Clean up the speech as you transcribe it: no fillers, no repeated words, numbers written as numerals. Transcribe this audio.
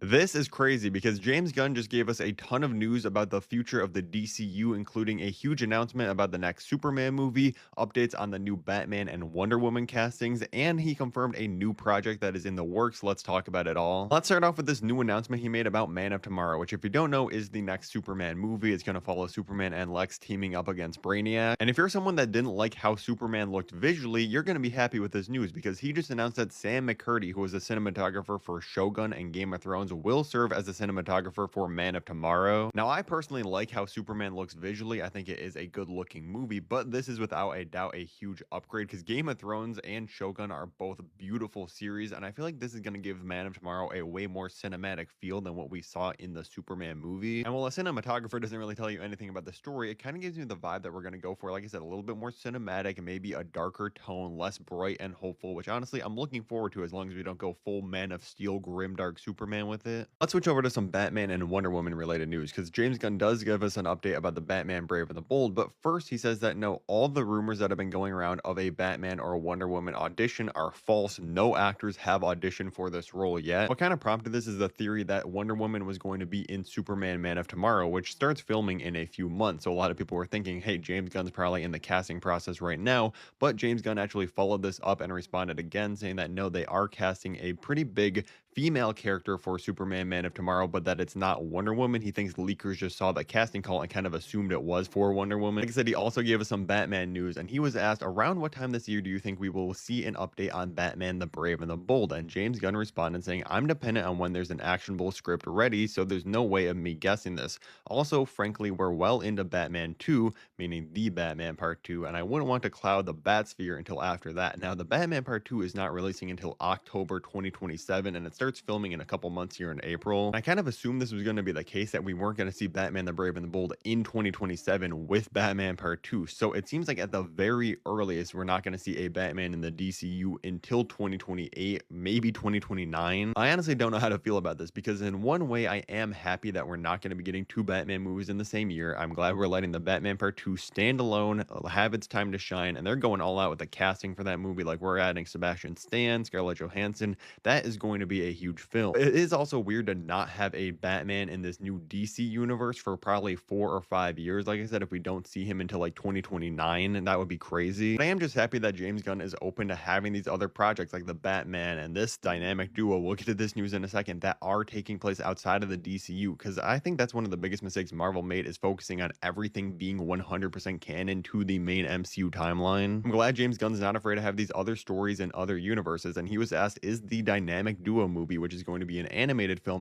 This is crazy because James Gunn just gave us a ton of news about the future of the DCU, including a huge announcement about the next Superman movie, updates on the new Batman and Wonder Woman castings, and he confirmed a new project that is in the works. Let's talk about it all. Let's start off with this new announcement he made about Man of Tomorrow, which, if you don't know, is the next Superman movie. It's going to follow Superman and Lex teaming up against Brainiac. And if you're someone that didn't like how Superman looked visually, you're going to be happy with this news because he just announced that Sam McCurdy, who was a cinematographer for Shogun and Game of Thrones, will serve as a cinematographer for Man of Tomorrow. Now, I personally like how Superman looks visually. I think it is a good looking movie, but this is without a doubt a huge upgrade because Game of Thrones and Shogun are both beautiful series, and I feel like this is going to give Man of Tomorrow a way more cinematic feel than what we saw in the Superman movie. And while a cinematographer doesn't really tell you anything about the story, it kind of gives you the vibe that we're going to go for, like I said, a little bit more cinematic and maybe a darker tone, less bright and hopeful, which honestly I'm looking forward to as long as we don't go full Man of Steel, grimdark Superman with it. Let's switch over to some Batman and Wonder Woman related news because James Gunn does give us an update about the Batman Brave and the Bold. But first, he says that no, all the rumors that have been going around of a Batman or a Wonder Woman audition are false. No actors have auditioned for this role yet. What kind of prompted this is the theory that Wonder Woman was going to be in Superman Man of Tomorrow, which starts filming in a few months. So a lot of people were thinking, hey, James Gunn's probably in the casting process right now. But James Gunn actually followed this up and responded again, saying that no, they are casting a pretty big female character for Superman Man of Tomorrow, but that it's not Wonder Woman. He thinks leakers just saw the casting call and kind of assumed it was for Wonder Woman. Like I said, he also gave us some Batman news, and he was asked, around what time this year do you think we will see an update on Batman the Brave and the Bold? And James Gunn responded saying, I'm dependent on when there's an actionable script ready, so there's no way of me guessing this. Also, frankly, we're well into Batman 2, meaning the Batman Part 2, and I wouldn't want to cloud the Batsphere until after that. Now, the Batman Part 2 is not releasing until October 2027, and it's starts filming in a couple months here in April. I kind of assumed this was going to be the case, that we weren't going to see Batman the Brave and the Bold in 2027 with Batman Part 2. So it seems like at the very earliest, we're not going to see a Batman in the DCU until 2028, maybe 2029. I honestly don't know how to feel about this because in one way, I am happy that we're not going to be getting two Batman movies in the same year. I'm glad we're letting the Batman Part 2 stand alone, have its time to shine, and they're going all out with the casting for that movie. Like, we're adding Sebastian Stan, Scarlett Johansson. That is going to be a huge film. It is also weird to not have a Batman in this new DC universe for probably 4 or 5 years. Like I said, if we don't see him until like 2029, and that would be crazy. But I am just happy that James Gunn is open to having these other projects like the Batman and this dynamic duo, we'll get to this news in a second, that are taking place outside of the DCU, because I think that's one of the biggest mistakes Marvel made, is focusing on everything being 100% canon to the main MCU timeline. I'm glad James Gunn's not afraid to have these other stories in other universes, and he was asked, is the dynamic duo movie, which is going to be an animated film,